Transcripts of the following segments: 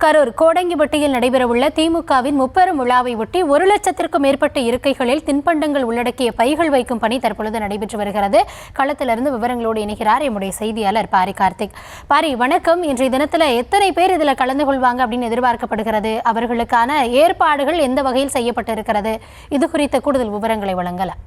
கரூர் கோடங்கிப்பட்டியில் நடைபெறவுள்ள திமுகவின் முப்பெரும் விழாவை ஒட்டி 1,00,000க்கும் மேற்பட்ட இருக்கைகளில் தின்பண்டங்கள் உள்ளடக்கிய பைகள் வைக்கும் பணி தற்பொழுது நடைபெற்று வருகிறது. களத்திலிருந்து விவரங்களோடு இணைகிறார் எம்முடைய செய்தியாளர் பாரி கார்த்திக். பாரி, வணக்கம். இன்றைய தினத்தில் எத்தனை பேர் இதில் கலந்து கொள்வாங்க அப்படின்னு எதிர்பார்க்கப்படுகிறது? அவர்களுக்கான ஏற்பாடுகள் எந்த வகையில் செய்யப்பட்டிருக்கிறது? இது குறித்த கூடுதல் விவரங்களை வழங்கலாம்.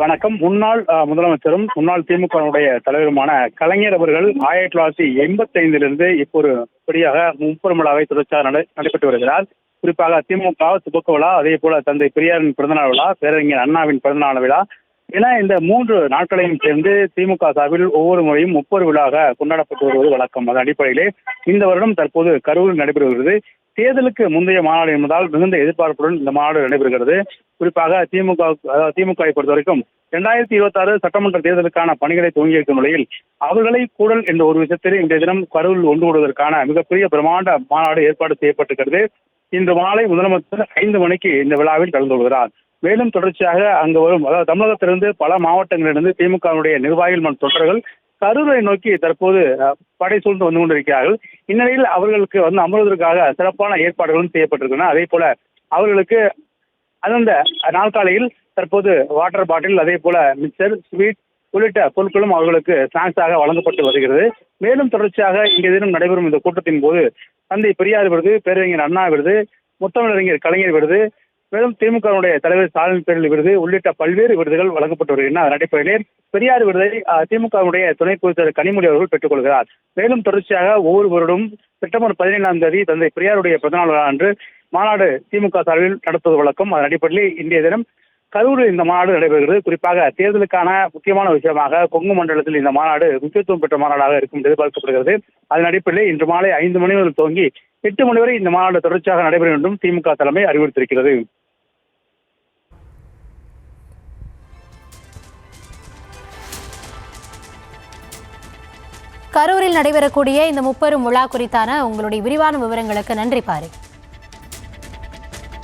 வணக்கம். முன்னாள் முதலமைச்சரும் முன்னாள் திமுகவுடைய தலைவருமான கலைஞர் அவர்கள் 1985 இப்போது படியாக முப்பெரும் விழாவை தொடர்ச்சியாக நடைபெற்று வருகிறார். குறிப்பாக திமுக துவக்க விழா, அதே போல தந்தை பெரியாரின் பிறந்தநாள் விழா, பேரறிஞர் அண்ணாவின் பிறந்தநாள் விழா என இந்த 3 நாட்களையும் சேர்ந்து திமுக சார்பில் ஒவ்வொரு முறையும் முப்பெரும் விழாவாக கொண்டாடப்பட்டு வருவது வழக்கம். அதன் அடிப்படையிலே இந்த வருடம் தற்போது கரூரில் நடைபெறுகிறது. தேர்தலுக்கு முந்தைய மாநாடு என்பதால் மிகுந்த எதிர்பார்ப்புடன் இந்த மாநாடு நடைபெறுகிறது. குறிப்பாக திமுகவை பொறுத்த வரைக்கும் 2026 சட்டமன்ற தேர்தலுக்கான பணிகளை துவங்கியிருக்கும் நிலையில் அவர்களை கூடல் என்ற ஒரு விஷயத்தில் இன்றைய தினம் கரூரில் ஒன்று கூடுவதற்கான மிகப்பெரிய பிரம்மாண்ட மாநாடு ஏற்பாடு செய்யப்பட்டிருக்கிறது. இன்று மாலை முதலமைச்சர் 5 மணிக்கு இந்த விழாவில் கலந்து கொள்கிறார். மேலும் தொடர்ச்சியாக அங்கு வரும் தமிழகத்திலிருந்து பல மாவட்டங்களிலிருந்து திமுகவுடைய நிர்வாகிகள் மற்றும் தொண்டர்கள் கரூரை நோக்கி தற்போது படை சூழ்ந்து வந்து கொண்டிருக்கிறார்கள். இந்நிலையில் அவர்களுக்கு அமர்வதற்காக சிறப்பான ஏற்பாடுகளும் செய்யப்பட்டிருக்கின்றன. அதே போல அவர்களுக்கு அந்தந்த நாட்காலையில் தற்போது வாட்டர் பாட்டில், அதே போல மிக்சர், ஸ்வீட் உள்ளிட்ட பொருட்களும் அவர்களுக்கு ஸ்நாக்ஸாக வழங்கப்பட்டு வருகிறது. மேலும் தொடர்ச்சியாக இன்றைய தினம் நடைபெறும் இந்த கூட்டத்தின் போது தந்தை பெரியார் விருது, பேரறிஞர் அண்ணா விருது, முத்தமிழறிஞர் கலைஞர் விருது, மேலும் திமுகவுடைய தலைவர் ஸ்டாலின் பேரில் விருது உள்ளிட்ட பல்வேறு விருதுகள் வழங்கப்பட்டு வருகின்றன. அதன் அடிப்படையிலே பெரியார் விருதை திமுகவுடைய துணை பொதுச்செயலர் கனிமொழி அவர்கள் பெற்றுக் கொள்கிறார். மேலும் தொடர்ச்சியாக ஒவ்வொரு வருடம் செப்டம்பர் 17ஆம் தேதி தந்தை பெரியாருடைய பிறந்தநாள் விழா அன்று மாநாடு திமுக சார்பில் நடத்துவது வழக்கம். அதன் அடிப்படையில் இன்றைய தினம் கரூரில் இந்த மாநாடு நடைபெறுகிறது. குறிப்பாக தேர்தலுக்கான முக்கியமான விஷயமாக கொங்கு மண்டலத்தில் இந்த மாநாடு முக்கியத்துவம் பெற்ற மாநாடாக இருக்கும் என்று எதிர்பார்க்கப்படுகிறது. அதன் அடிப்படையில் இன்று மாலை 5 மணி முதல் துவங்கி 8 மணி வரை இந்த மாநாடு தொடர்ச்சியாக நடைபெறும் என்றும் திமுக தலைமை அறிவுறுத்தியிருக்கிறது. கரூரில் நடைபெறக்கூடிய இந்த முப்பெரும் விழா குறித்தான உங்களுடைய விரிவான விவரங்களுக்கு நன்றி பாரி.